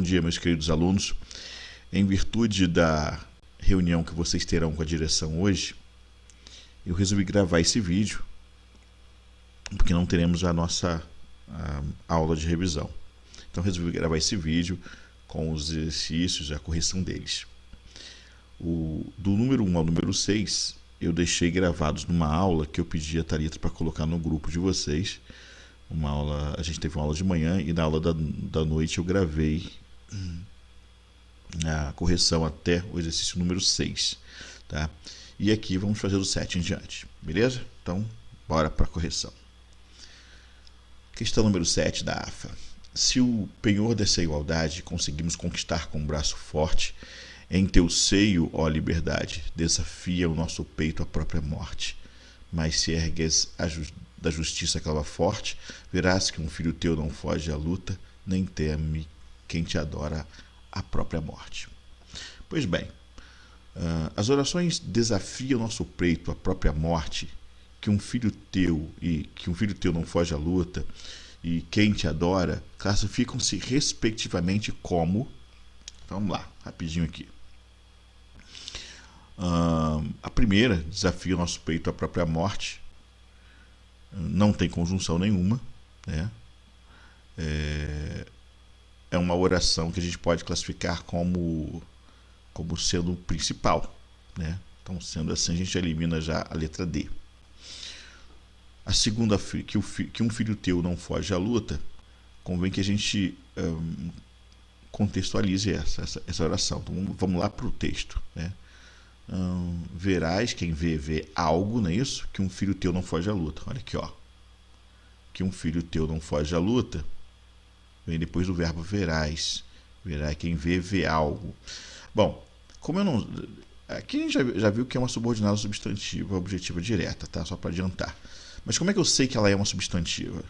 dia, meus queridos alunos. Em virtude da reunião que vocês terão com a direção hoje, eu resolvi gravar esse vídeo, porque não teremos a nossa aula de revisão. Então resolvi gravar esse vídeo com os exercícios e a correção deles. Do número 1 ao número 6, eu deixei gravados numa aula que eu pedi a Thalita para colocar no grupo de vocês. Uma aula, a gente teve uma aula de manhã e na aula da noite eu gravei a correção até o exercício número 6, tá? E aqui vamos fazer do 7 em diante, beleza? Então, bora para a correção. Questão número 7 da AFA. Se o penhor dessa igualdade conseguimos conquistar com um braço forte, em teu seio, ó liberdade, desafia o nosso peito à própria morte. Mas se ergues da justiça clava forte, verás que um filho teu não foge à luta, nem teme quem te adora a própria morte. Pois bem, as orações desafiam nosso peito à própria morte, que um filho teu não foge à luta, e quem te adora, classificam-se respectivamente como... Vamos lá, rapidinho aqui. A primeira desafia o nosso peito à própria morte, não tem conjunção nenhuma, né? É uma oração que a gente pode classificar como sendo principal, né? Então, sendo assim, a gente elimina já a letra D. A segunda, que um filho teu não foge à luta, convém que a gente contextualize essa oração. Então, vamos lá para o texto, né? Verás, quem vê algo, não é isso? Que um filho teu não foge à luta. Olha aqui, ó. Que um filho teu não foge à luta, vem depois do verbo verás. Verás, quem vê algo. Bom, como eu não... Aqui a gente já viu que é uma subordinada substantiva objetiva direta, tá? Só para adiantar. Mas como é que eu sei que ela é uma substantiva?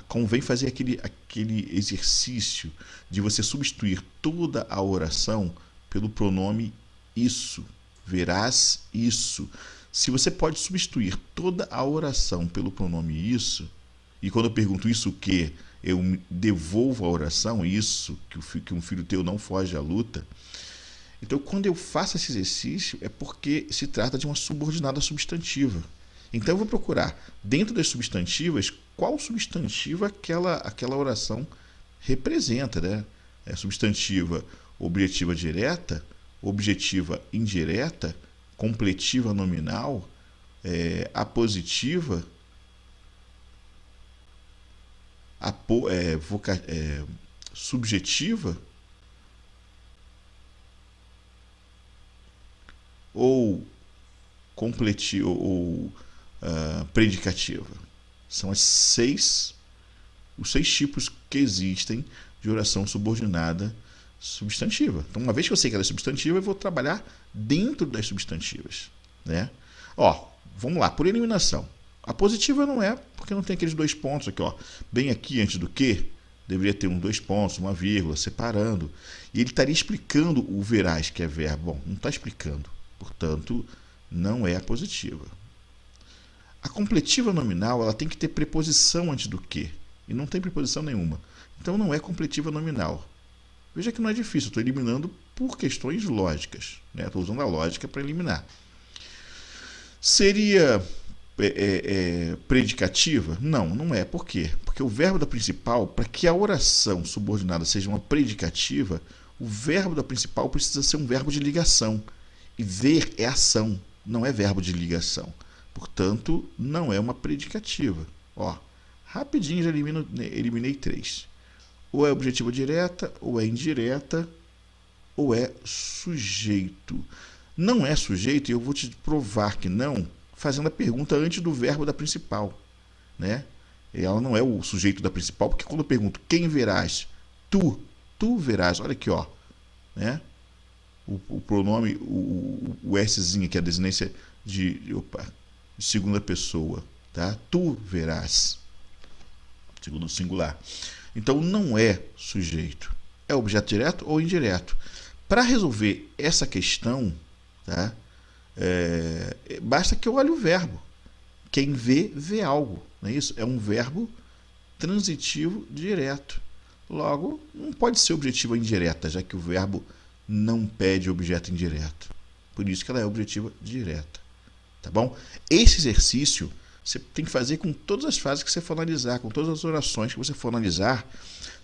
Convém fazer aquele exercício de você substituir toda a oração pelo pronome isso. Verás isso. Se você pode substituir toda a oração pelo pronome isso, e quando eu pergunto isso o quê? Eu devolvo a oração, isso, que um filho teu não foge à luta. Então, quando eu faço esse exercício, é porque se trata de uma subordinada substantiva. Então, eu vou procurar, dentro das substantivas, qual substantiva aquela oração representa, né? É substantiva objetiva direta, objetiva indireta, completiva nominal, apositiva, subjetiva ou completiva ou predicativa. São os seis tipos que existem de oração subordinada substantiva. Então, uma vez que eu sei que ela é substantiva, eu vou trabalhar dentro das substantivas, né? Ó, vamos lá, por eliminação. A positiva não é, porque não tem aqueles dois pontos aqui, ó. Bem aqui, antes do que, deveria ter dois pontos, uma vírgula, separando. E ele estaria explicando o verás, que é verbo. Bom, não está explicando. Portanto, não é a positiva. A completiva nominal, ela tem que ter preposição antes do que. E não tem preposição nenhuma. Então, não é completiva nominal. Veja que não é difícil, estou eliminando por questões lógicas, né? Estou usando a lógica para eliminar. Seria predicativa? Não, não é. Por quê? Porque o verbo da principal, para que a oração subordinada seja uma predicativa, o verbo da principal precisa ser um verbo de ligação. E ver é ação, não é verbo de ligação. Portanto, não é uma predicativa. Ó, rapidinho já eliminei 3. Ou é objetiva direta, ou é indireta, ou é sujeito. Não é sujeito, e eu vou te provar que não, fazendo a pergunta antes do verbo da principal, né? Ela não é o sujeito da principal, porque quando eu pergunto quem verás, tu verás, olha aqui, ó, né? O pronome, o Szinho, que é a desinência de segunda pessoa, tá? Tu verás, segundo singular. Então, não é sujeito. É objeto direto ou indireto. Para resolver essa questão, tá? Basta que eu olhe o verbo. Quem vê algo. Não é isso? É um verbo transitivo direto. Logo, não pode ser objetiva indireta, já que o verbo não pede objeto indireto. Por isso que ela é objetiva direta. Tá bom? Esse exercício você tem que fazer com todas as frases que você for analisar, com todas as orações que você for analisar,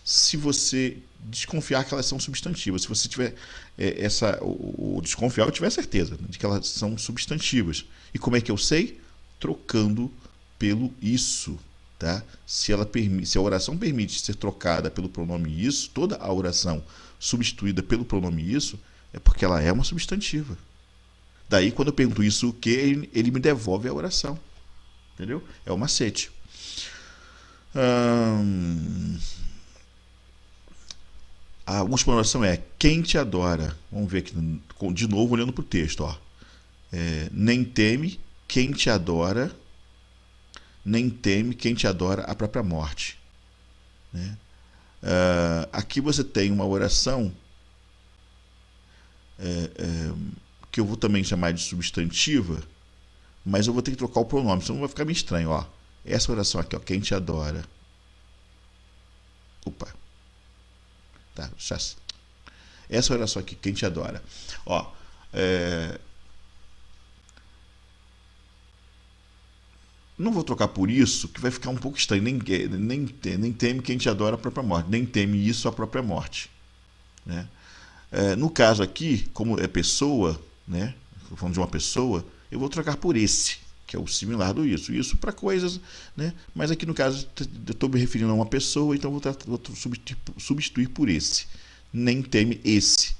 se você desconfiar que elas são substantivas. Se você tiver o desconfiar, eu tiver certeza de que elas são substantivas. E como é que eu sei? Trocando pelo isso. Tá? Se a oração permite ser trocada pelo pronome isso, toda a oração substituída pelo pronome isso, é porque ela é uma substantiva. Daí, quando eu pergunto isso o que, ele me devolve a oração. Entendeu? É o macete. A última oração é quem te adora. Vamos ver aqui, de novo, olhando para o texto. Ó. Nem teme quem te adora, nem teme quem te adora a própria morte. Né? Aqui você tem uma oração que eu vou também chamar de substantiva, mas eu vou ter que trocar o pronome, senão vai ficar meio estranho. Ó. Essa oração aqui, ó, quem te adora. Opa. Tá, essa oração aqui, quem te adora. Ó, não vou trocar por isso, que vai ficar um pouco estranho. Nem teme quem te adora a própria morte. Nem teme isso a própria morte. Né? No caso aqui, como é pessoa, né? Estou falando de uma pessoa, eu vou trocar por esse, que é o similar do isso. Isso para coisas, né? Mas aqui no caso eu estou me referindo a uma pessoa, então vou substituir por esse. Nem teme esse,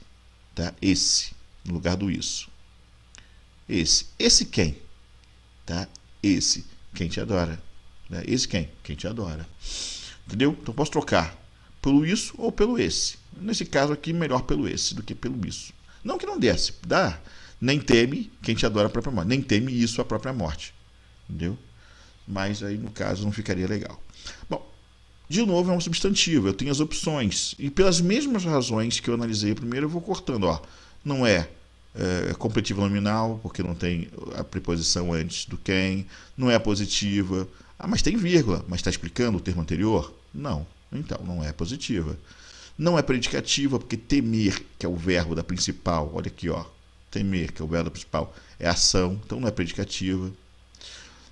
tá? Esse, no lugar do isso. Esse quem? Tá? Esse, quem te adora. Né? Esse quem? Quem te adora. Entendeu? Então posso trocar pelo isso ou pelo esse. Nesse caso aqui, melhor pelo esse do que pelo isso. Não que não desse, dá. Nem teme quem te adora a própria morte. Nem teme isso a própria morte. Entendeu? Mas aí, no caso, não ficaria legal. Bom, de novo, é um substantivo. Eu tenho as opções. E pelas mesmas razões que eu analisei primeiro, eu vou cortando. Ó. Não é completiva nominal, porque não tem a preposição antes do quem. Não é positiva. Mas tem vírgula. Mas está explicando o termo anterior? Não. Então, não é positiva. Não é predicativa, porque temer, que é o verbo da principal, olha aqui, ó. Temer, que é o verbo principal, é ação, então não é predicativa.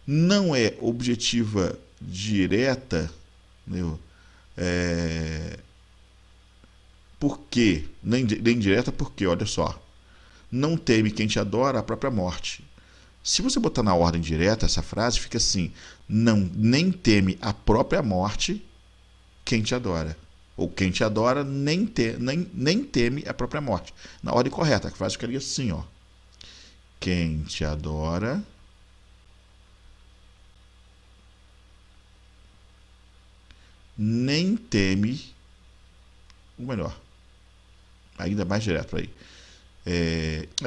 Não é objetiva direta, entendeu? Por quê? Nem direta, porque, olha só, não teme quem te adora a própria morte. Se você botar na ordem direta essa frase, fica assim, nem teme a própria morte quem te adora. Ou quem te adora nem teme a própria morte. Na ordem correta, a frase ficaria assim, ó. Quem te adora nem teme, ou melhor, ainda mais direto aí.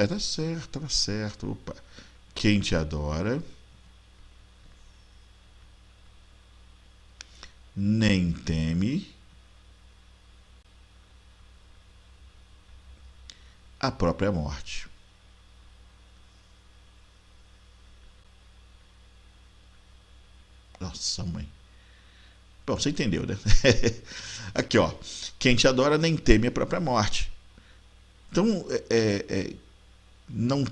Tá certo, tá certo. Opa. Quem te adora nem teme a própria morte. Nossa, mãe. Bom, você entendeu, né? Aqui, ó. Quem te adora nem teme a própria morte. Então,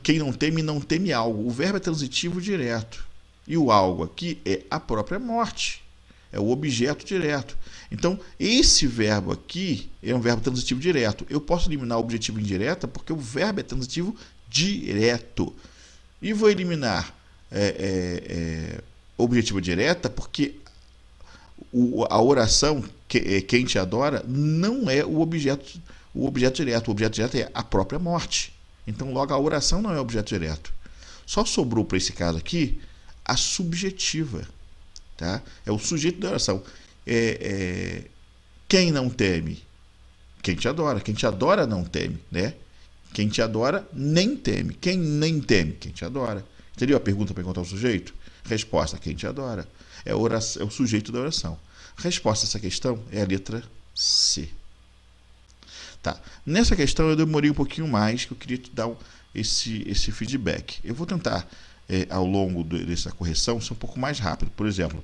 quem não teme algo. O verbo é transitivo direto. E o algo aqui é a própria morte. É o objeto direto. Então, esse verbo aqui é um verbo transitivo direto. Eu posso eliminar o objetivo indireta porque o verbo é transitivo direto. E vou eliminar objetivo direta porque a oração, quem te adora, não é o objeto direto. O objeto direto é a própria morte. Então, logo, a oração não é objeto direto. Só sobrou para esse caso aqui a subjetiva. Tá? É o sujeito da oração. Quem não teme? Quem te adora. Quem te adora não teme. Né? Quem te adora nem teme. Quem nem teme? Quem te adora. Entendeu a pergunta para encontrar o sujeito? Resposta: quem te adora. É o sujeito da oração. Resposta a essa questão é a letra C. Tá. Nessa questão eu demorei um pouquinho mais, que eu queria te dar esse feedback. Eu vou tentar, ao longo dessa correção, ser um pouco mais rápido. Por exemplo,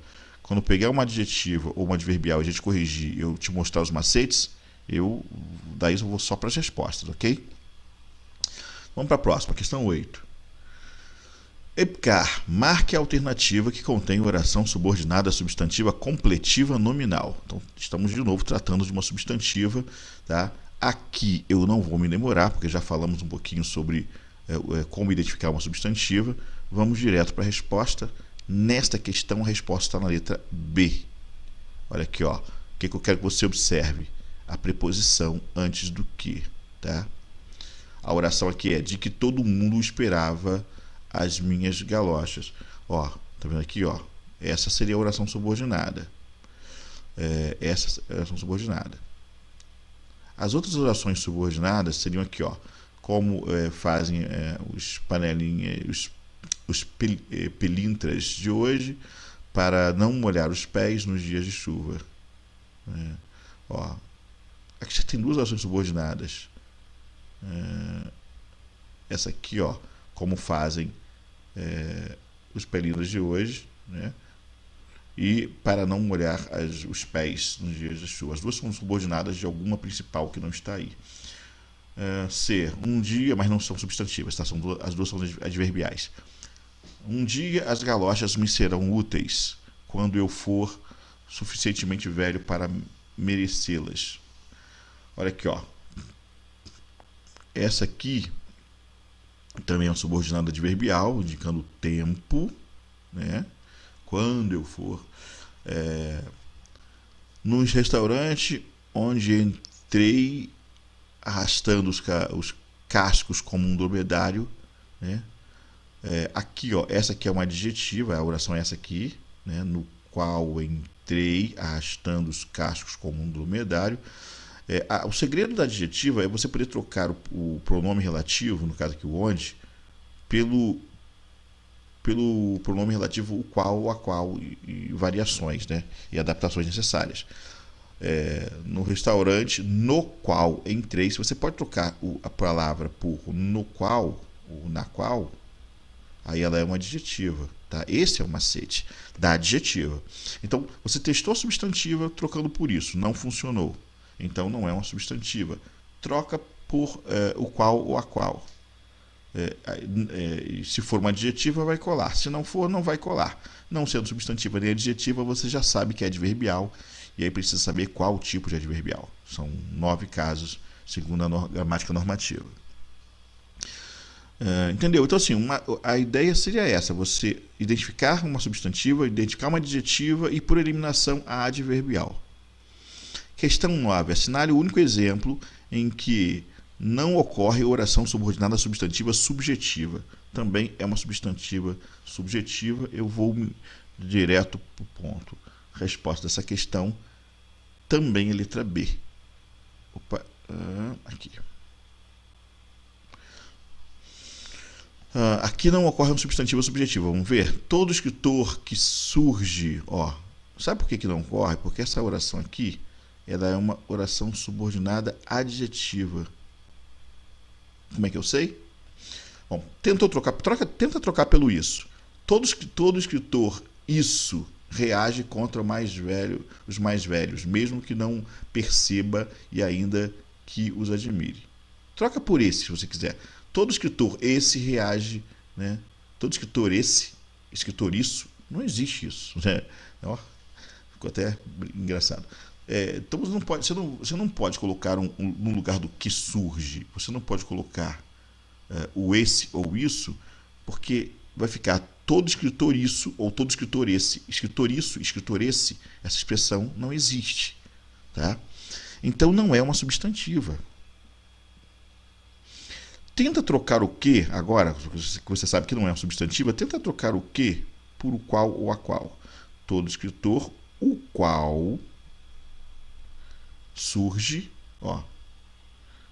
quando eu pegar uma adjetiva ou uma adverbial e a gente corrigir, eu te mostrar os macetes, daí eu vou só para as respostas, ok? Vamos para a próxima, questão 8. EPCAR, marque a alternativa que contém oração subordinada substantiva completiva nominal. Então, estamos de novo tratando de uma substantiva, tá? Aqui eu não vou me demorar, porque já falamos um pouquinho sobre como identificar uma substantiva. Vamos direto para a resposta. Nesta questão, a resposta está na letra B. Olha aqui, ó. O que eu quero que você observe? A preposição antes do que, tá? A oração aqui é de que todo mundo esperava as minhas galochas. Ó, tá vendo aqui, ó? Essa seria a oração subordinada. Essa é a oração subordinada. As outras orações subordinadas seriam aqui, ó. Como fazem os panelinhas, os pelintras de hoje para não molhar os pés nos dias de chuva. Ó, aqui já tem duas orações subordinadas. Essa aqui, ó, como fazem os pelintras de hoje, né? E para não molhar os pés nos dias de chuva. As duas são subordinadas de alguma principal que não está aí. C, um dia, mas não são substantivas, tá? As duas são adverbiais. Um dia as galochas me serão úteis quando eu for suficientemente velho para merecê-las. Olha aqui, ó. Essa aqui também é uma subordinada adverbial, indicando tempo, né? Quando eu for. Nos restaurantes onde entrei arrastando os cascos como um dromedário, né? Aqui, ó, essa aqui é uma adjetiva, a oração é essa aqui, né? No qual entrei arrastando os cascos como um dromedário. O segredo da adjetiva é você poder trocar o pronome relativo, no caso aqui o onde, pelo pronome relativo o qual, a qual e variações, né? E adaptações necessárias. No restaurante no qual entrei, se você pode trocar a palavra por no qual ou na qual, aí ela é uma adjetiva, tá? Esse é o macete da adjetiva. Então, você testou a substantiva trocando por isso, não funcionou. Então, não é uma substantiva. Troca por o qual ou a qual. Se for uma adjetiva, vai colar. Se não for, não vai colar. Não sendo substantiva nem adjetiva, você já sabe que é adverbial. E aí precisa saber qual tipo de adverbial. São 9 casos, segundo a gramática normativa. Entendeu? Então, assim, a ideia seria essa: você identificar uma substantiva, identificar uma adjetiva e, por eliminação, a adverbial. Questão 9. Assinale o único exemplo em que não ocorre oração subordinada substantiva subjetiva. Também é uma substantiva subjetiva. Eu vou direto para o ponto. A resposta dessa questão também é letra B. Opa, aqui. Aqui não ocorre uma substantiva subjetiva. Vamos ver? Todo escritor que surge... sabe por que não ocorre? Porque essa oração aqui ela é uma oração subordinada adjetiva. Como é que eu sei? Bom, tenta trocar pelo isso. Todo escritor isso reage contra os mais velhos, mesmo que não perceba e ainda que os admire. Troca por esse, se você quiser. Todo escritor esse reage, né? Todo escritor escritor isso, não existe isso, né? Ficou até engraçado. Então você não pode colocar no lugar do que surge, você não pode colocar o esse ou isso, porque vai ficar todo escritor isso ou todo escritor esse. Escritor isso, escritor esse, essa expressão não existe, tá? Então não é uma substantiva. Tenta trocar o que, agora, que você sabe que não é uma substantiva, tenta trocar o que por o qual ou a qual. Todo escritor, o qual surge,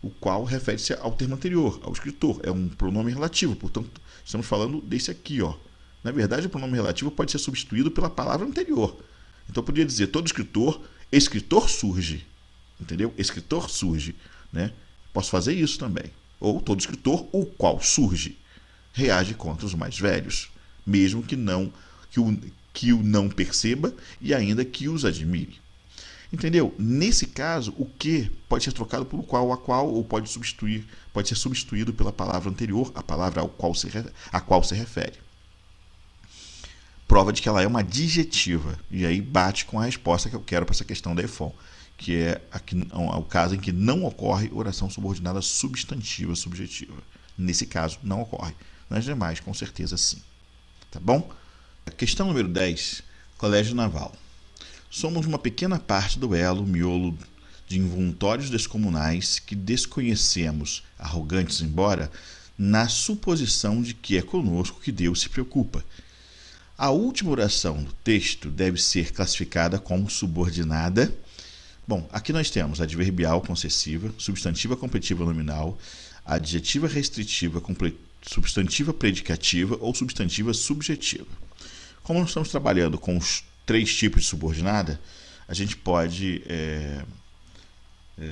o qual refere-se ao termo anterior, ao escritor. É um pronome relativo, portanto, estamos falando desse aqui, Na verdade, o pronome relativo pode ser substituído pela palavra anterior. Então, eu poderia dizer todo escritor surge. Entendeu? Escritor surge, né? Posso fazer isso também. Ou todo escritor, o qual surge, reage contra os mais velhos, mesmo que que o não perceba e ainda que os admire. Entendeu? Nesse caso, o que pode ser trocado por o qual, a qual, ou pode ser substituído pela palavra anterior, a palavra a qual se refere. Prova de que ela é uma adjetiva. E aí bate com a resposta que eu quero para essa questão da EFON, que é o caso em que não ocorre oração subordinada substantiva subjetiva. Nesse caso, não ocorre. Nas demais, com certeza sim. Tá bom? Questão número 10. Colégio Naval. Somos uma pequena parte do elo, miolo de involuntórios descomunais que desconhecemos, arrogantes embora, na suposição de que é conosco que Deus se preocupa. A última oração do texto deve ser classificada como subordinada. Bom, aqui nós temos adverbial concessiva, substantiva completiva nominal, adjetiva restritiva, substantiva predicativa ou substantiva subjetiva. Como nós estamos trabalhando com os 3 tipos de subordinada, a gente pode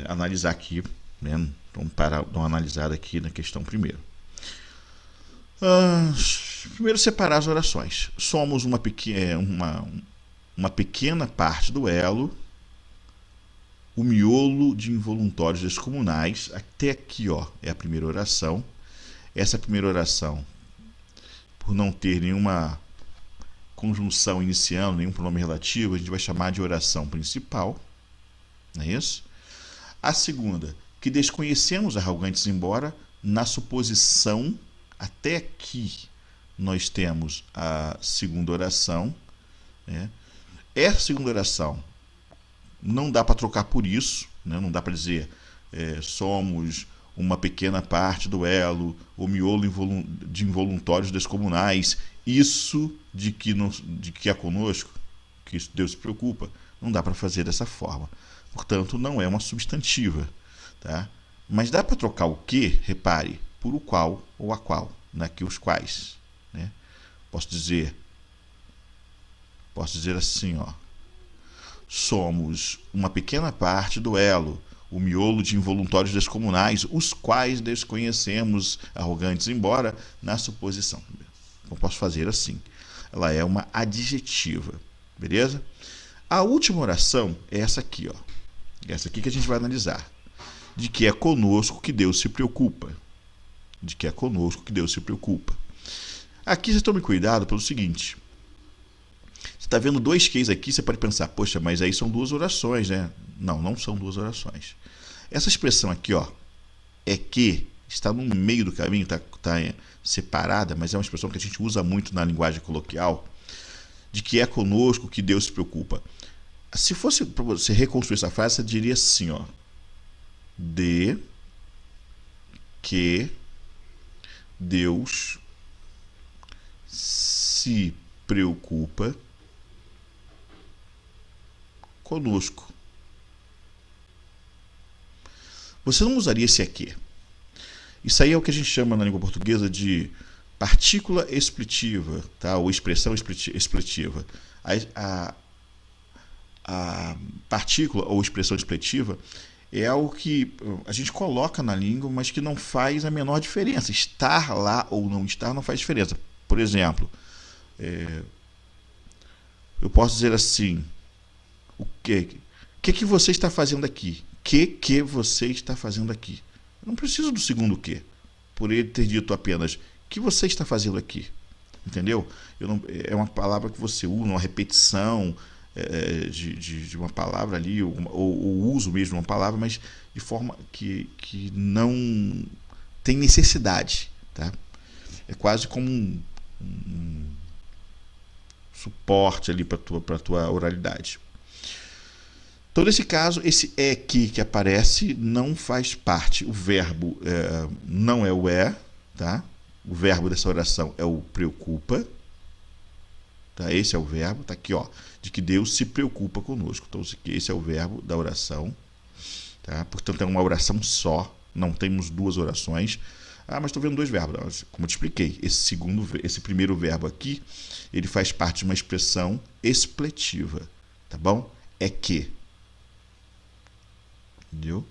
analisar aqui, né? Vamos dar uma analisada aqui na questão primeiro. Primeiro, separar as orações. Somos uma pequena parte do elo, o miolo de involuntórios descomunais. Até aqui, é a primeira oração. Essa primeira oração, por não ter nenhuma conjunção iniciando, nenhum pronome relativo, a gente vai chamar de oração principal. Não é isso? A segunda, que desconhecemos arrogantes embora, na suposição, até aqui nós temos a segunda oração. Né? Essa segunda oração não dá para trocar por isso, né? Não dá para dizer somos uma pequena parte do elo, o miolo de involuntórios descomunais, isso de que é conosco, que Deus se preocupa, não dá para fazer dessa forma. Portanto, não é uma substantiva. Tá? Mas dá para trocar o que, repare, por o qual ou a qual, aqui os quais. Né? Posso dizer assim, somos uma pequena parte do elo, o miolo de involuntórios descomunais, os quais desconhecemos, arrogantes embora, na suposição. Então posso fazer assim. Ela é uma adjetiva. Beleza? A última oração é essa aqui. Essa aqui que a gente vai analisar. De que é conosco que Deus se preocupa. De que é conosco que Deus se preocupa. Aqui vocês tomem cuidado pelo seguinte. Você está vendo 2 cases aqui, você pode pensar, poxa, mas aí são 2 orações, né? Não, não são 2 orações. Essa expressão aqui, é que, está no meio do caminho, está separada, mas é uma expressão que a gente usa muito na linguagem coloquial, de que é conosco que Deus se preocupa. Se fosse para você reconstruir essa frase, você diria assim, de que Deus se preocupa conosco. Você não usaria esse aqui. Isso aí é o que a gente chama na língua portuguesa de partícula expletiva, tá? Ou expressão expletiva. A partícula ou expressão expletiva é algo que a gente coloca na língua, mas que não faz a menor diferença. Estar lá ou não estar não faz diferença. Por exemplo, eu posso dizer assim, o que você está fazendo aqui? Que você está fazendo aqui? Eu não preciso do segundo que. Por ele ter dito apenas que você está fazendo aqui. Entendeu? É uma palavra que você usa, uma repetição de uma palavra ali, ou o uso mesmo de uma palavra, mas de forma que não tem necessidade. Tá? É quase como um suporte ali para a tua oralidade. Então, nesse caso, esse é que aparece não faz parte. O verbo não é o é, tá? O verbo dessa oração é o preocupa. Tá? Esse é o verbo, tá aqui, de que Deus se preocupa conosco. Então, esse é o verbo da oração. Tá? Portanto, é uma oração só, não temos 2 orações. Ah, mas estou vendo 2 verbos. Como eu te expliquei, esse primeiro verbo aqui, ele faz parte de uma expressão expletiva. Tá bom? É que. Entendeu?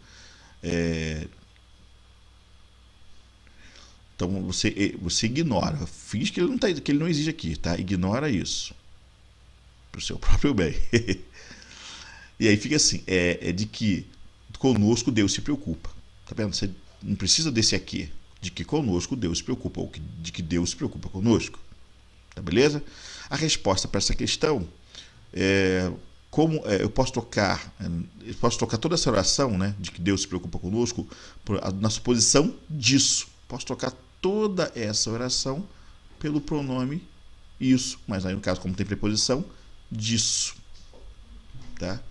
Então você ignora, finge que ele não existe aqui, tá? Ignora isso. para o seu próprio bem. E aí fica assim, é de que conosco Deus se preocupa. Tá vendo? Você não precisa desse aqui, de que conosco Deus se preocupa, ou de que Deus se preocupa conosco. Tá beleza? A resposta para essa questão é como eu posso tocar toda essa oração, né, de que Deus se preocupa conosco, na suposição disso. Posso tocar toda essa oração pelo pronome isso, mas aí no caso, como tem preposição, disso. Tá?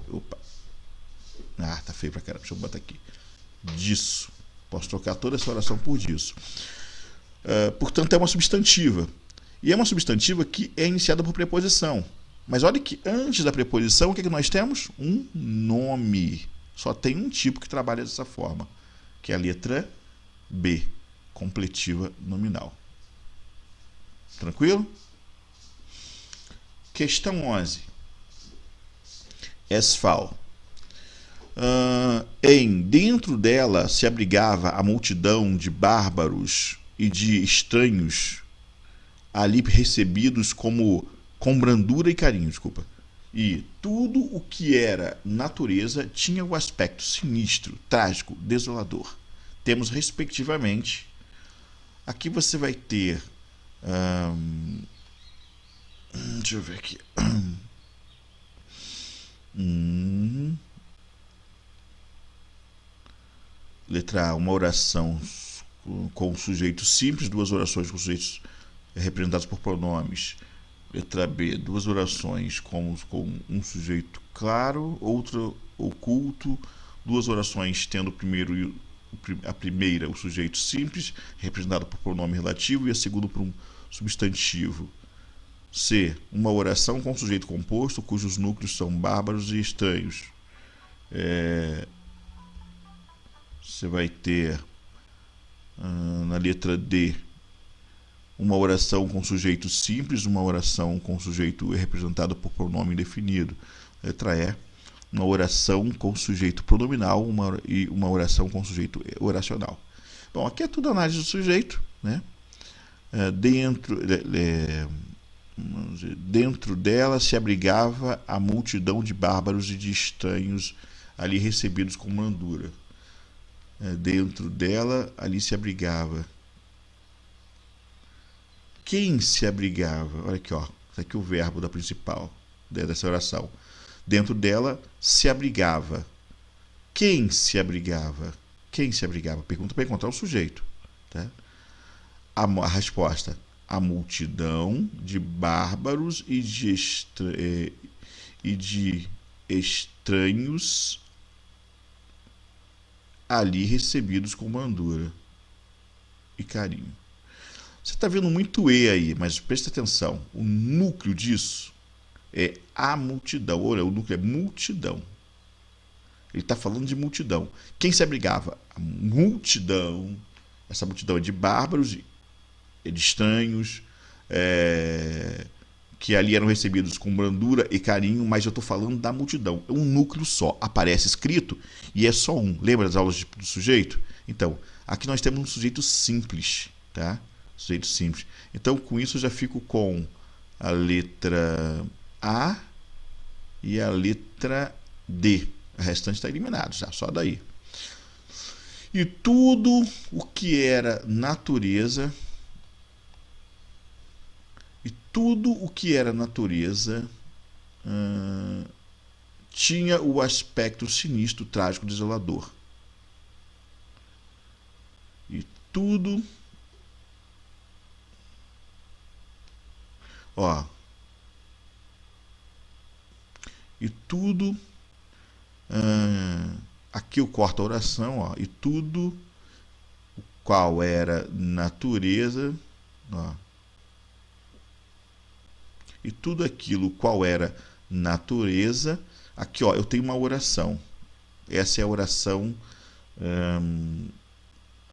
Opa. Ah, tá feio pra caramba. Deixa eu botar aqui. Disso. Posso trocar toda essa oração por disso. Portanto, é uma substantiva. E é uma substantiva que é iniciada por preposição. Mas olha que antes da preposição, o que nós temos? Um nome. Só tem um tipo que trabalha dessa forma, que é a letra B, completiva nominal. Tranquilo? Questão 11. Esfal. Dentro dela se abrigava a multidão de bárbaros e de estranhos ali recebidos com brandura e carinho, E tudo o que era natureza tinha o aspecto sinistro, trágico, desolador. Temos, respectivamente, aqui você vai ter... deixa eu ver aqui. Letra A, uma oração com sujeito simples, duas orações com sujeitos representados por pronomes. Letra B, duas orações com um sujeito claro, outra oculto, duas orações tendo a primeira, o sujeito simples, representado por pronome relativo, e a segunda por um substantivo. C, uma oração com sujeito composto, cujos núcleos são bárbaros e estranhos. Você vai ter, na letra D, uma oração com sujeito simples, uma oração com sujeito representado por pronome indefinido. Letra E, uma oração com sujeito pronominal e uma oração com sujeito oracional. Bom, aqui é tudo análise do sujeito, né? Dentro dela se abrigava a multidão de bárbaros e de estranhos ali recebidos com brandura. Dentro dela ali se abrigava. Quem se abrigava? Olha aqui, ó. Isso aqui é o verbo da principal dessa oração. Dentro dela se abrigava. Quem se abrigava? Quem se abrigava? Pergunta para encontrar o sujeito. Tá? A resposta: a multidão de bárbaros e de estranhos ali recebidos com brandura e carinho. Você está vendo muito E aí, mas presta atenção. O núcleo disso é a multidão. Olha, o núcleo é multidão. Ele está falando de multidão. Quem se abrigava? A multidão. Essa multidão é de bárbaros, é de estranhos, que ali eram recebidos com brandura e carinho, mas eu estou falando da multidão. É um núcleo só. Aparece escrito e é só um. Lembra das aulas do sujeito? Então, aqui nós temos um sujeito simples, tá? Sujeito simples. Então, com isso, eu já fico com a letra A e a letra D. O restante está eliminado, já, só daí. E tudo o que era natureza, tinha o aspecto sinistro, trágico, desolador. E tudo... E tudo... aqui eu corto a oração, e tudo o qual era natureza, e tudo aquilo qual era natureza, aqui eu tenho uma oração. Essa é a oração,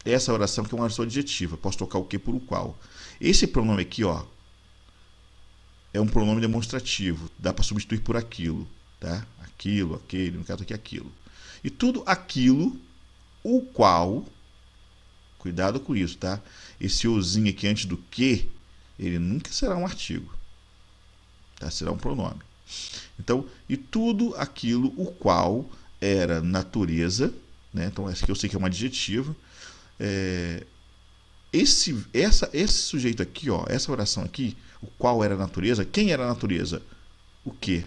essa oração que é uma oração adjetiva. Posso trocar o que por o qual. Esse pronome aqui, é um pronome demonstrativo. Dá para substituir por aquilo, tá? Aquilo, aquele, no caso aqui, aquilo. E tudo aquilo, o qual, cuidado com isso, tá? Esse ozinho aqui antes do que ele nunca será um artigo, tá? Será um pronome. Então, e tudo aquilo o qual era natureza, né? Então, esse aqui eu sei que é um adjetivo. Esse sujeito aqui, ó, essa oração aqui, o qual era a natureza, quem era a natureza? O que?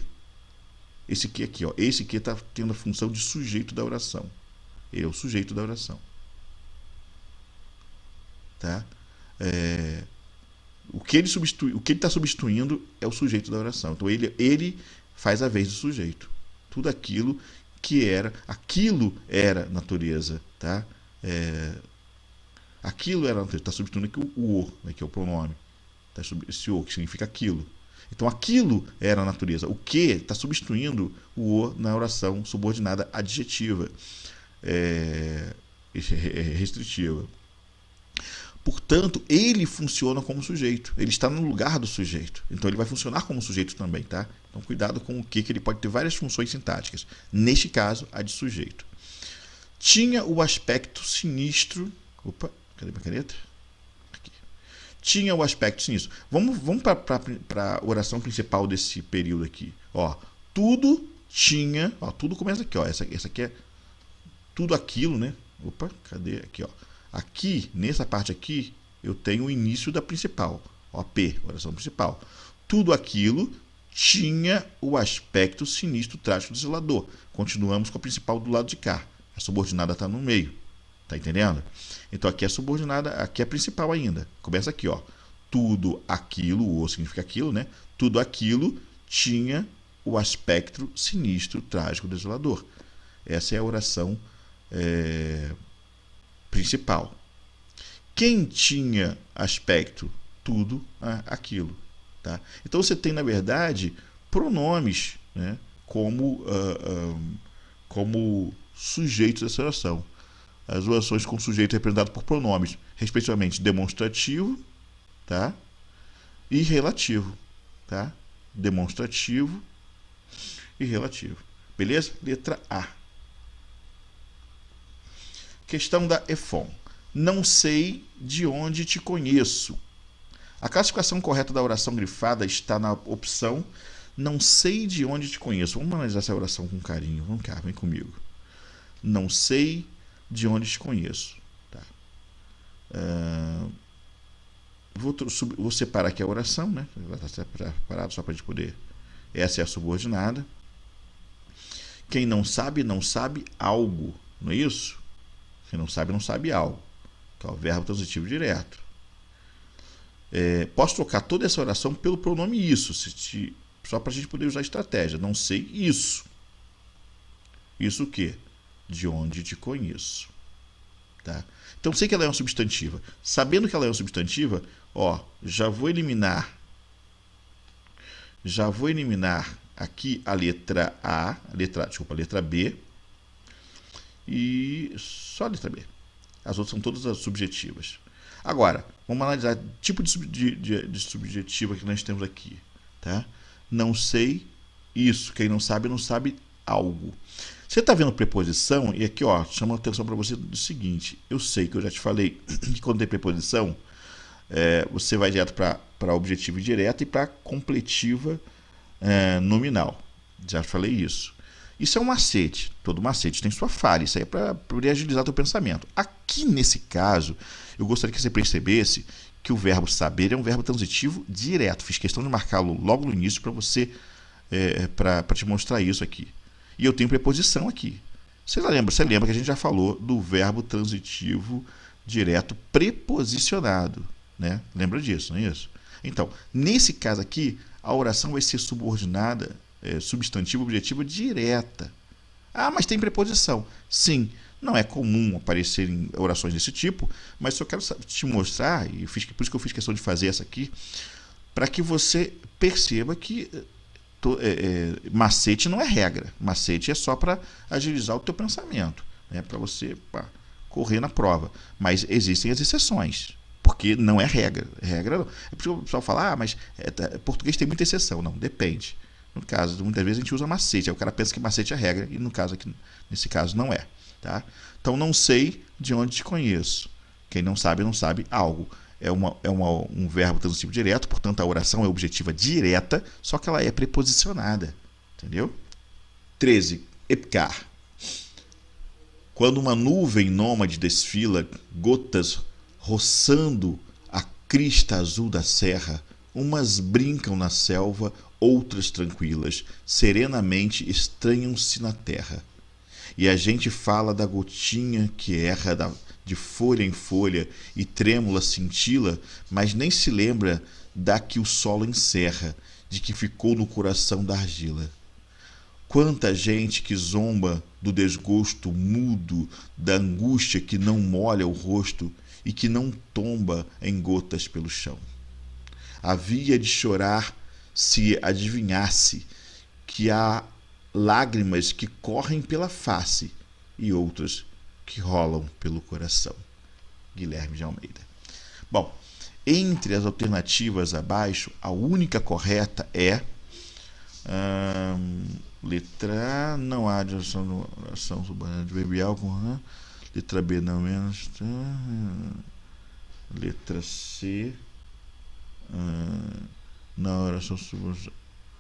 Esse aqui, ó, esse aqui está tendo a função de sujeito da oração. Ele é o sujeito da oração. Tá? O que ele está substituindo é o sujeito da oração. Então ele faz a vez do sujeito. Tudo aquilo aquilo era natureza, tá? Aquilo era natureza. Está substituindo aqui o né, que é o pronome. Tá? Esse o que significa aquilo. Então aquilo era a natureza. O que está substituindo o o na oração subordinada adjetiva, restritiva. Portanto, ele funciona como sujeito. Ele está no lugar do sujeito. Então, ele vai funcionar como sujeito também, tá? Então, cuidado com o que ele pode ter várias funções sintáticas. Neste caso, a de sujeito. Tinha o aspecto sinistro... Opa, cadê minha caneta? Aqui. Tinha o aspecto sinistro. Vamos para a oração principal desse período aqui. Ó, tudo tinha... Ó, tudo começa aqui, ó. Essa aqui é tudo aquilo, né? Opa, cadê? Aqui, ó. Aqui, nessa parte aqui, eu tenho o início da principal. OP, oração principal. Tudo aquilo tinha o aspecto sinistro, trágico do zelador. Continuamos com a principal do lado de cá. A subordinada está no meio. Tá entendendo? Então aqui é a subordinada, aqui é a principal ainda. Começa aqui, ó. Tudo aquilo, o significa aquilo, né? Tudo aquilo tinha o aspecto sinistro, trágico, desolador. Essa é a oração principal. Quem tinha aspecto? Tudo aquilo. Tá? Então você tem, na verdade, pronomes, né, como sujeitos dessa oração. As orações com sujeito representado por pronomes, respectivamente demonstrativo, tá? E relativo. Tá? Demonstrativo e relativo. Beleza? Letra A. Questão da EFON. Não sei de onde te conheço. A classificação correta da oração grifada está na opção não sei de onde te conheço. Vamos analisar essa oração com carinho. Vamos cá, vem comigo. Não sei de onde te conheço. Tá. Vou separar aqui a oração, né? Ela está separada só para a gente poder. Essa é a subordinada. Quem não sabe algo. Não é isso? Quem não sabe algo. Que é o verbo transitivo direto. Posso trocar toda essa oração pelo pronome isso, só para a gente poder usar a estratégia. Não sei isso. Isso o quê? De onde te conheço. Tá? Então, sei que ela é uma substantiva. Sabendo que ela é uma substantiva, ó, já vou eliminar aqui a letra A, a letra B, e só a letra B. As outras são todas as subjetivas. Agora, vamos analisar o tipo de subjetiva que nós temos aqui. Tá? Não sei isso. Quem não sabe algo. Você está vendo preposição, e aqui, ó, chama a atenção para você do seguinte. Eu sei que eu já te falei que quando tem preposição, você vai direto para objetivo direto e para completiva nominal. Já falei isso. Isso é um macete. Todo macete tem sua falha. Isso aí é para poder agilizar o teu pensamento. Aqui, nesse caso, eu gostaria que você percebesse que o verbo saber é um verbo transitivo direto. Fiz questão de marcá-lo logo no início para você, para te mostrar isso aqui. E eu tenho preposição aqui. Você lembra que a gente já falou do verbo transitivo direto preposicionado, né? Lembra disso, não é isso? Então, nesse caso aqui, a oração vai ser subordinada, substantivo objetivo direta. Ah, mas tem preposição. Sim, não é comum aparecer em orações desse tipo, mas só quero te mostrar, e por isso que eu fiz questão de fazer essa aqui, para que você perceba que macete não é regra. Macete é só para agilizar o teu pensamento, né? Para você correr na prova. Mas existem as exceções, porque não é regra. Regra não. É porque o pessoal fala, mas português tem muita exceção. Não, depende. No caso, muitas vezes a gente usa macete. Aí o cara pensa que macete é regra, e no caso aqui, nesse caso não é. Tá? Então, não sei de onde te conheço. Quem não sabe algo. um verbo transitivo direto, portanto a oração é objetiva direta, só que ela é preposicionada. Entendeu? 13. Epcar. Quando uma nuvem nômade desfila, gotas roçando a crista azul da serra, umas brincam na selva, outras tranquilas, serenamente estranham-se na terra. E a gente fala da gotinha que erra de folha em folha e trêmula cintila, mas nem se lembra da que o solo encerra, de que ficou no coração da argila. Quanta gente que zomba do desgosto mudo, da angústia que não molha o rosto e que não tomba em gotas pelo chão. Havia de chorar se adivinhasse que há lágrimas que correm pela face e outras que rolam pelo coração. Guilherme de Almeida. Bom, entre as alternativas abaixo, a única correta é letra A, não há oração subordinada adverbial com letra B, não menos. Letra C, na oração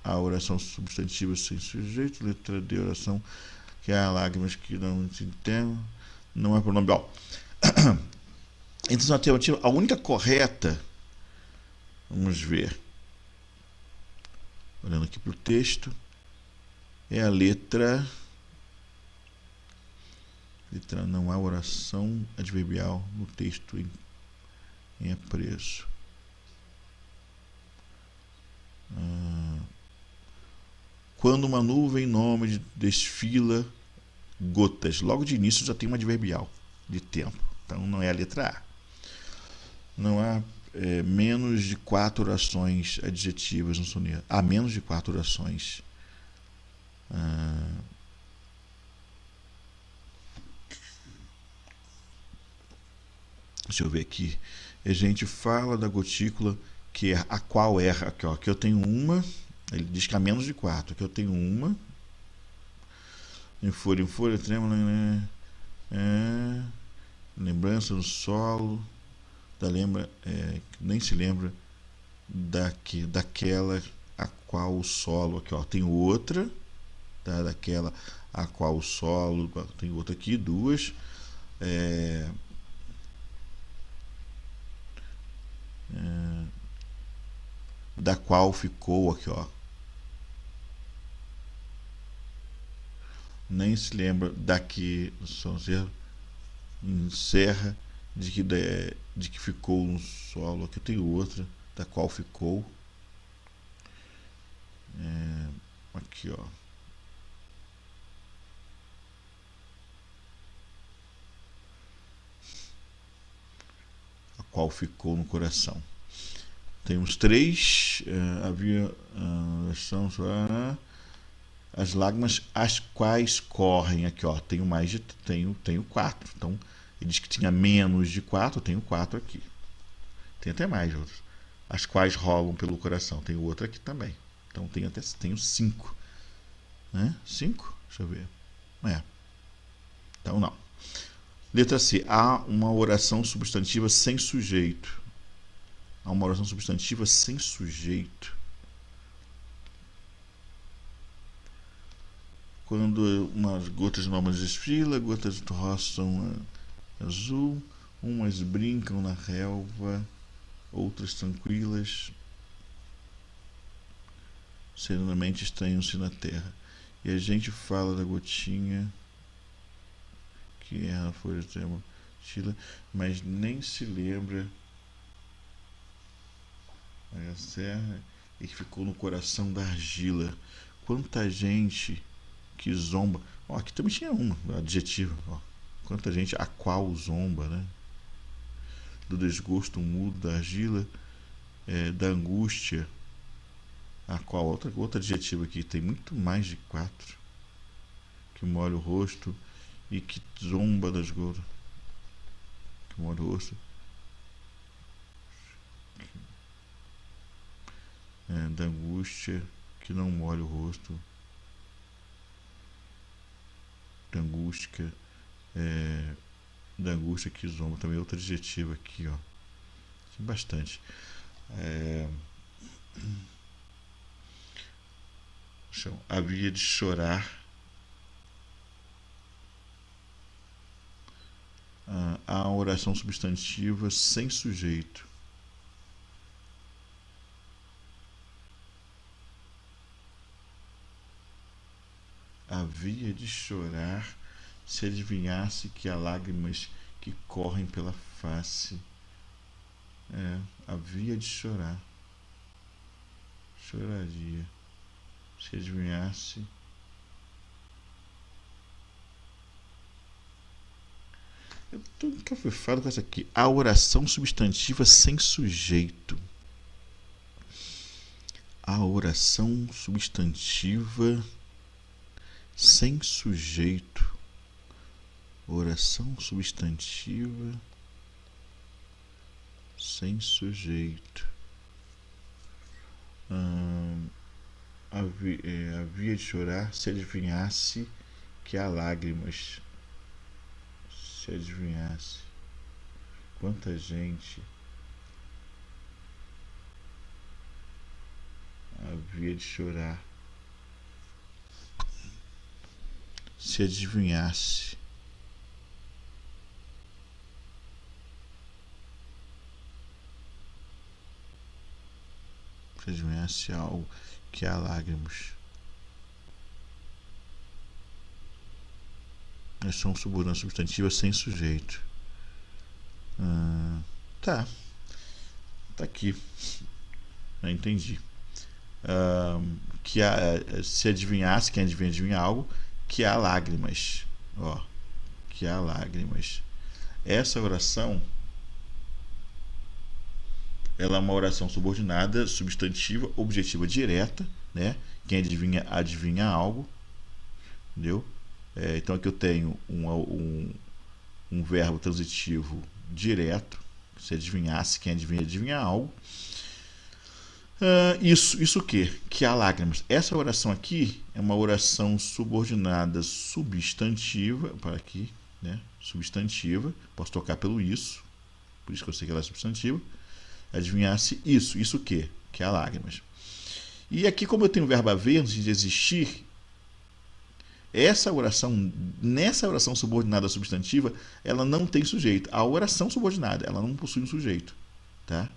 a oração substantiva sem sujeito. Letra D, oração que há lágrimas que não se entendem, não é pronome. Bom, entre as alternativas, a única correta, vamos ver, olhando aqui para o texto, é a letra não há oração adverbial no texto em apreço. Quando uma nuvem nômade desfila, gotas. Logo de início já tem uma adverbial de tempo. Então não é a letra A. Não há menos de 4 orações adjetivas no soneto. Há menos de 4 orações. Deixa eu ver aqui. A gente fala da gotícula que é a qual erra. Aqui, ó, aqui eu tenho uma. Ele diz que há menos de 4. Aqui eu tenho uma. Em folha, trêmula, lembrança no solo. Nem se lembra daquela a qual o solo. Aqui, ó, tem outra. Tá? Daquela a qual o solo. Tem outra aqui, duas. Da qual ficou aqui, ó. Nem se lembra daqui encerra de que ficou um solo. Aqui tem outra, da qual ficou. Aqui, ó. A qual ficou no coração. Temos 3. Havia as lágrimas as quais correm. Aqui, ó. Tenho 4. Então, ele diz que tinha menos de 4. Eu tenho 4 aqui. Tem até mais outros. As quais rolam pelo coração. Tem outra aqui também. Então, tenho 5. Né? 5? Deixa eu ver. Então, não. Letra C. Há uma oração substantiva sem sujeito. Há uma oração substantiva sem sujeito. Quando umas gotas nômades desfilam, gotas roçam azul, umas brincam na relva, outras tranquilas, serenamente estranham-se na terra. E a gente fala da gotinha que é a folha de trêmula, mas nem se lembra a serra e que ficou no coração da argila. Quanta gente que zomba. Ó, aqui também tinha uma adjetiva. Ó. Quanta gente a qual zomba, né? Do desgosto mudo da argila, da angústia, a qual outra adjetiva aqui tem muito mais de 4, que molha o rosto e que zomba das gotas, que molha o rosto, da angústia que não molha o rosto, da angústia que zomba. Também outra adjetiva aqui, ó, Tem bastante. É... Havia de chorar a oração substantiva sem sujeito. Havia de chorar se adivinhasse que há lágrimas que correm pela face. Havia de chorar. Choraria se adivinhasse. Eu tô encafifado com essa aqui. A oração substantiva sem sujeito. A oração substantiva sem sujeito. Oração substantiva sem sujeito. Havia de chorar se adivinhasse que há lágrimas. Se adivinhasse. Quanta gente havia de chorar se adivinhasse. Se adivinhasse algo que há lágrimas. Ação subordinada substantiva sem sujeito. Tá aqui. Eu entendi. Se adivinhasse, quem adivinha algo, que há lágrimas. Que há lágrimas. Essa oração, ela é uma oração subordinada, substantiva, objetiva direta, né? Quem adivinha algo, entendeu? Então aqui eu tenho um verbo transitivo direto. Se adivinhasse, quem adivinha algo. Isso o quê? Que há lágrimas. Essa oração aqui é uma oração subordinada substantiva. Para aqui, né? Substantiva. Posso trocar pelo isso. Por isso que eu sei que ela é substantiva. Adivinhasse isso. Isso o quê? Que há lágrimas. E aqui, como eu tenho o verbo haver antes de existir, nessa oração subordinada substantiva, ela não tem sujeito. A oração subordinada, ela não possui um sujeito. Tá?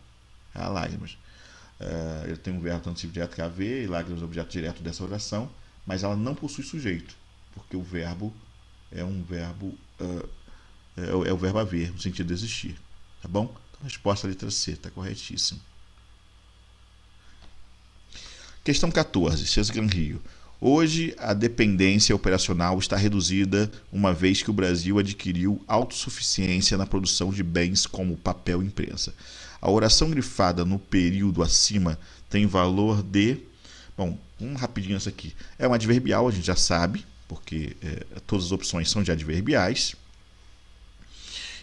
Há lágrimas. Eu tenho um verbo transitivo direto que é haver, e lágrimas é o objeto direto dessa oração, mas ela não possui sujeito, porque o verbo é um verbo é o verbo haver, no sentido de existir. Tá bom? Então, a resposta à letra C, está corretíssimo. Questão 14, César Gran Rio. Hoje, a dependência operacional está reduzida, uma vez que o Brasil adquiriu autossuficiência na produção de bens como papel e imprensa. A oração grifada no período acima tem valor de... Bom, rapidinho essa aqui. É um adverbial, a gente já sabe, porque todas as opções são de adverbiais.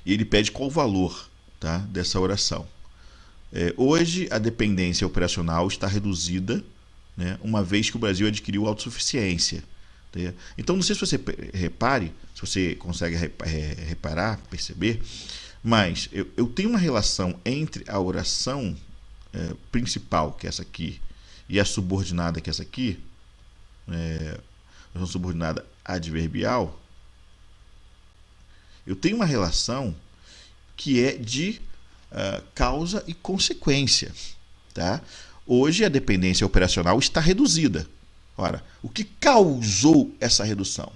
E ele pede qual o valor, tá, dessa oração. Hoje, a dependência operacional está reduzida, né, uma vez que o Brasil adquiriu autossuficiência. Tá? Então, não sei se você repare, se você consegue reparar, perceber, mas eu tenho uma relação entre a oração principal, que é essa aqui, e a subordinada, que é essa aqui, a oração subordinada adverbial. Eu tenho uma relação que é de causa e consequência. Tá? Hoje a dependência operacional está reduzida. Ora, o que causou essa redução?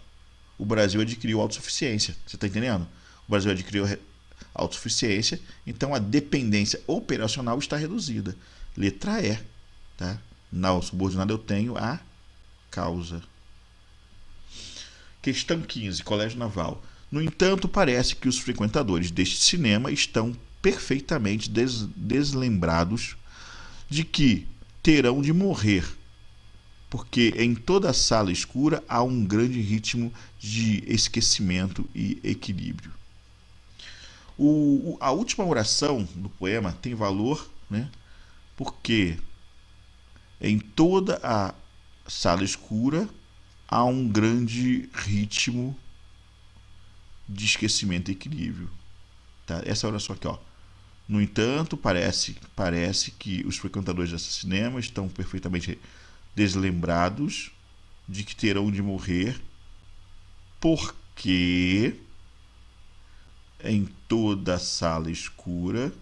O Brasil adquiriu autossuficiência. Você está entendendo? O Brasil adquiriu autossuficiência, então a dependência operacional está reduzida. Letra E. Tá? Na subordinada eu tenho a causa. Questão 15, Colégio Naval. No entanto, parece que os frequentadores deste cinema estão perfeitamente deslembrados de que terão de morrer, porque em toda a sala escura há um grande ritmo de esquecimento e equilíbrio. A última oração do poema tem valor, né, porque em toda a sala escura há um grande ritmo de esquecimento e equilíbrio. Tá? Essa oração aqui, ó. No entanto, parece que os frequentadores desse cinema estão perfeitamente deslembrados de que terão de morrer, porque em toda a sala escura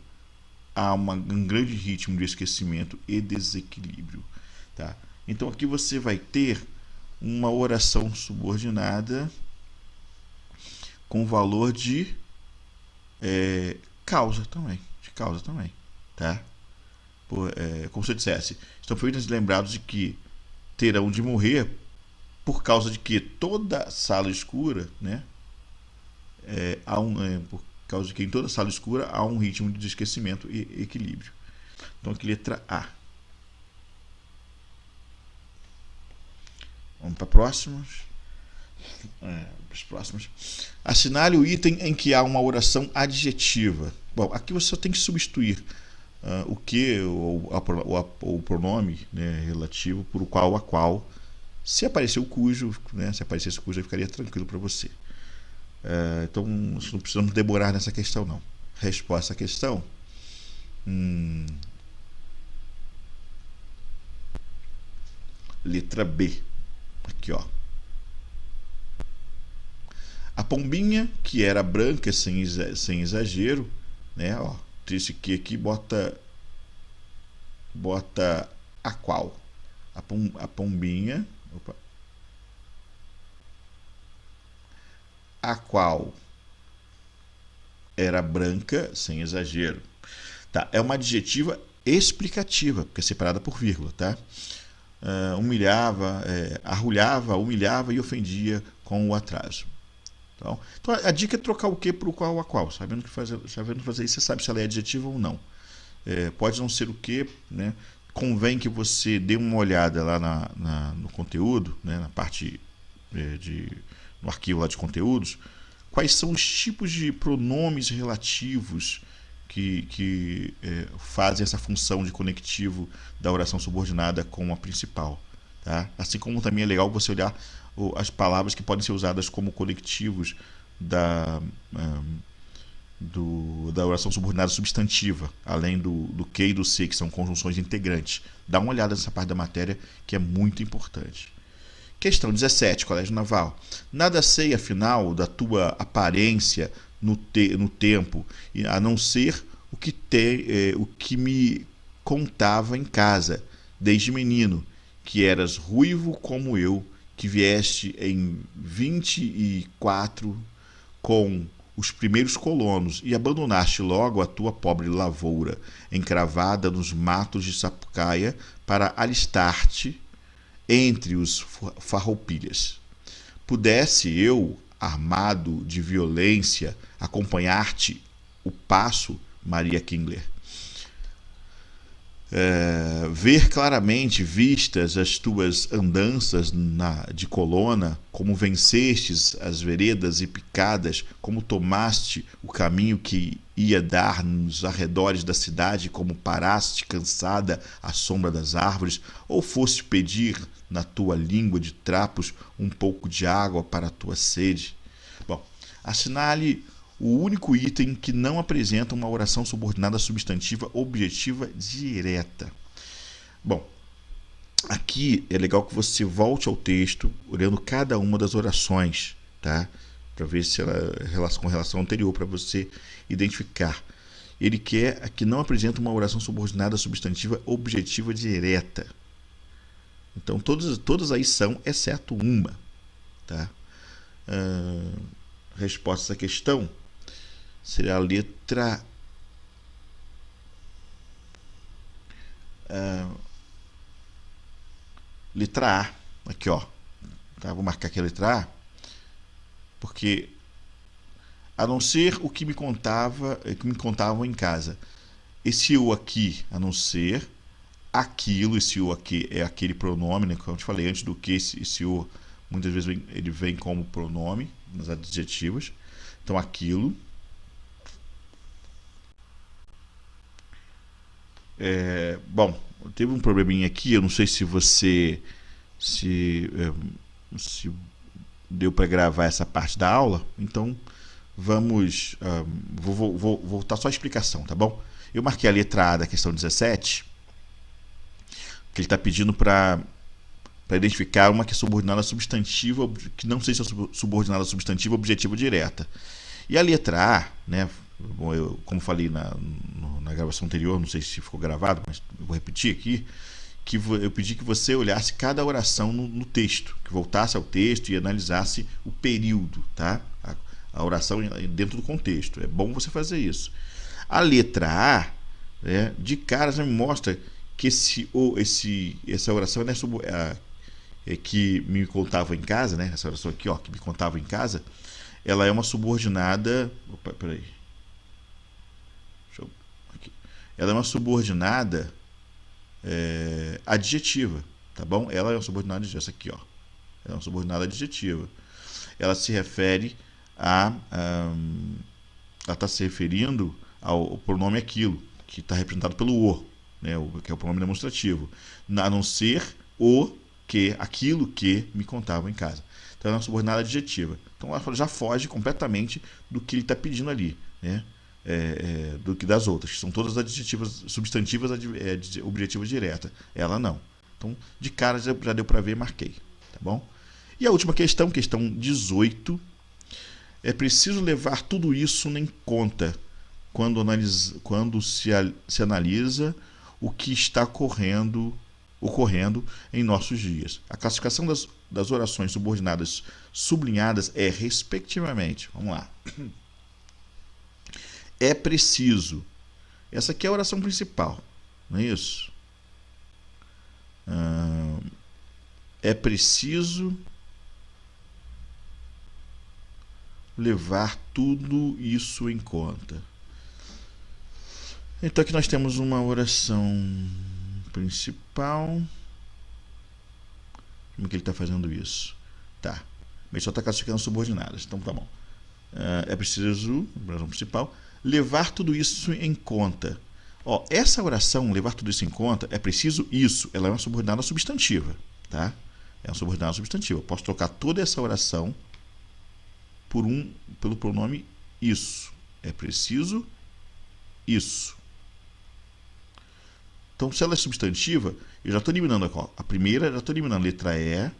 há um grande ritmo de esquecimento e desequilíbrio. Tá? Então aqui você vai ter uma oração subordinada com valor de causa também. De causa também. Tá? Como se eu dissesse, estão perfeitamente lembrados de que terão de morrer por causa de que toda sala escura, né, por causa de que em toda sala escura há um ritmo de esquecimento e equilíbrio. Então aqui letra A. Vamos para as próximas. Assinale o item em que há uma oração adjetiva. Bom, aqui você só tem que substituir o que ou o pronome, né, relativo por o qual a qual. Se aparecer o cujo, né, se aparecesse o cujo, ficaria tranquilo para você. Então, não precisamos demorar nessa questão, não. Resposta à questão. Letra B. Aqui, ó. A pombinha, que era branca sem exagero, né, ó. Esse aqui bota a qual. A pombinha. Opa. A qual era branca, sem exagero. Tá, é uma adjetiva explicativa, porque é separada por vírgula, tá? Humilhava, arrulhava, humilhava e ofendia com o atraso. Então a dica é trocar o que para o qual a qual. Sabendo fazer isso, você sabe se ela é adjetiva ou não. Pode não ser o que, né? Convém que você dê uma olhada lá no conteúdo, né? Na parte no arquivo lá de conteúdos, quais são os tipos de pronomes relativos que fazem essa função de conectivo da oração subordinada com a principal. Tá? Assim como também é legal você olhar as palavras que podem ser usadas como conectivos da oração subordinada substantiva, além do que e do se, que são conjunções integrantes. Dá uma olhada nessa parte da matéria que é muito importante. Questão 17, Colégio Naval. Nada sei, afinal, da tua aparência no tempo, a não ser o que me contava em casa, desde menino, que eras ruivo como eu, que vieste em 24 com os primeiros colonos e abandonaste logo a tua pobre lavoura, encravada nos matos de Sapucaia, para alistar-te entre os farroupilhas. Pudesse eu, armado de violência, acompanhar-te o passo, Maria Kingler, ver claramente vistas as tuas andanças de colona, como vencestes as veredas e picadas, como tomaste o caminho que ia dar nos arredores da cidade, como paraste cansada à sombra das árvores, ou foste pedir na tua língua de trapos um pouco de água para a tua sede. Bom, assinale o único item que não apresenta uma oração subordinada substantiva objetiva direta. Bom, aqui é legal que você volte ao texto, olhando cada uma das orações, tá? Para ver se ela com relação anterior, para você identificar. Ele quer a que não apresenta uma oração subordinada substantiva objetiva direta. Então, todas aí são, exceto uma, tá? Resposta a essa questão seria a letra A. Aqui, ó. Tá? Vou marcar aqui a letra A, porque a não ser o que me contavam em casa. Esse eu aqui, a não ser aquilo, esse eu aqui é aquele pronome, né? Como eu te falei antes, do que esse eu muitas vezes ele vem como pronome nas adjetivas. Então aquilo. Bom, teve um probleminha aqui, eu não sei se você se deu para gravar essa parte da aula, então vou voltar só a explicação, tá bom? Eu marquei a letra A da questão 17, que ele está pedindo para identificar uma que é subordinada substantiva, que não seja subordinada substantiva objetiva direta. E a letra A, né, bom, eu, como falei na gravação anterior, não sei se ficou gravado, mas eu vou repetir aqui, que eu pedi que você olhasse cada oração no texto, que voltasse ao texto e analisasse o período, tá? A oração dentro do contexto. É bom você fazer isso. A letra A, né, de cara já me mostra que essa oração que me contava em casa, né? Essa oração aqui, ó, que me contava em casa, ela é uma subordinada. Opa, peraí. Aqui. Ela é uma subordinada adjetiva, tá bom? Ela é uma subordinada adjetiva. Essa aqui, ó. Ela é uma subordinada adjetiva. Ela se refere ela está se referindo ao pronome aquilo, que está representado pelo o, né? Que é o pronome demonstrativo. A não ser o que, aquilo que me contavam em casa. Então, é uma subordinada adjetiva. Então, ela já foge completamente do que ele está pedindo ali, né? Do que das outras, que são todas adjetivas, substantivas objetivas diretas. Ela não. Então, de cara já deu para ver, marquei. Tá bom? E a última questão 18. É preciso levar tudo isso em conta quando se analisa o que está ocorrendo em nossos dias. A classificação das orações subordinadas sublinhadas é, respectivamente, vamos lá. É preciso. Essa aqui é a oração principal, não é isso? É preciso levar tudo isso em conta. Então aqui nós temos uma oração principal. Como que ele está fazendo isso? Tá. Ele só está classificando subordinadas. Então tá bom. É preciso, oração principal, levar tudo isso em conta. Ó, essa oração, levar tudo isso em conta, é preciso isso. Ela é uma subordinada substantiva. Tá? É uma subordinada substantiva. Eu posso trocar toda essa oração pelo pronome isso. É preciso isso. Então, se ela é substantiva, eu já estou eliminando a primeira, já estou eliminando a letra E,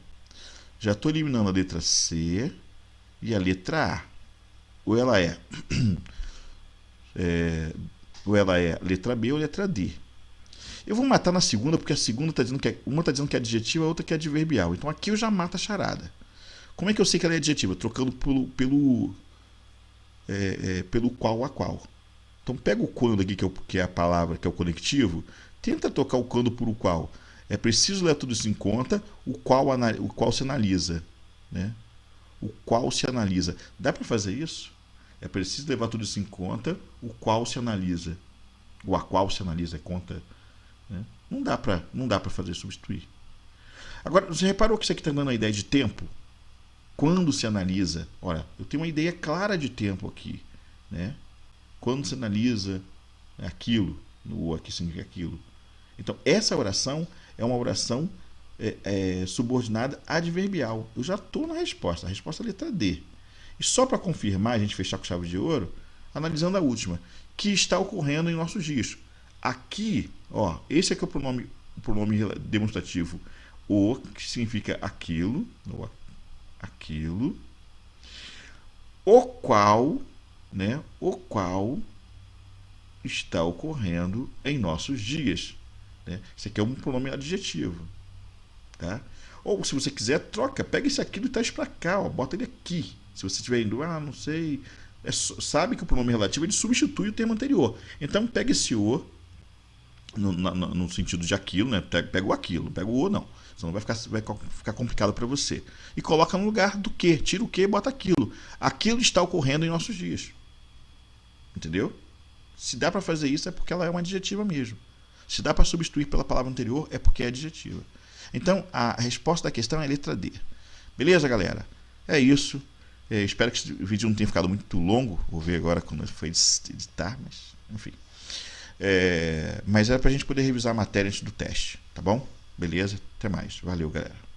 já estou eliminando a letra C e a letra A. Ou ela é letra B ou letra D. Eu vou matar na segunda, porque a segunda está dizendo uma está dizendo que é adjetiva, a outra que é adverbial. Então aqui eu já mato a charada. Como é que eu sei que ela é adjetiva? Trocando pelo qual a qual. Então pega o quando aqui, que é a palavra, que é o conectivo, tenta trocar o quando por o qual. É preciso levar tudo isso em conta, o qual se analisa. Né? O qual se analisa. Dá para fazer isso? É preciso levar tudo isso em conta, o qual se analisa. O a qual se analisa é conta. Né? Não dá para fazer substituir. Agora, você reparou que isso aqui está dando a ideia de tempo? Quando se analisa, olha, eu tenho uma ideia clara de tempo aqui, né? Quando se analisa aquilo, o aqui significa aquilo. Então, essa oração é uma oração subordinada adverbial. Eu já estou na resposta, a resposta é a letra D. E só para confirmar, a gente fechar com chave de ouro, analisando a última, que está ocorrendo em nossos dias. Aqui, ó, esse aqui é o pronome demonstrativo, o, que significa aquilo, o qual, né, o qual está ocorrendo em nossos dias. Né? Esse aqui é um pronome adjetivo. Tá? Ou, se você quiser, troca, pega esse aquilo e traz para cá, ó, bota ele aqui. Se você estiver indo, não sei, sabe que o pronome relativo ele substitui o termo anterior. Então, pega esse o, no sentido de aquilo, né? Pega o aquilo, não pega o o, não. Senão vai ficar complicado para você. E coloca no lugar do que. Tira o que e bota aquilo. Aquilo está ocorrendo em nossos dias. Entendeu? Se dá para fazer isso é porque ela é uma adjetiva mesmo. Se dá para substituir pela palavra anterior é porque é adjetiva. Então, a resposta da questão é a letra D. Beleza, galera? É isso. Espero que esse vídeo não tenha ficado muito longo. Vou ver agora quando foi editar, mas enfim. Mas era para a gente poder revisar a matéria antes do teste, tá bom? Beleza? Até mais. Valeu, galera.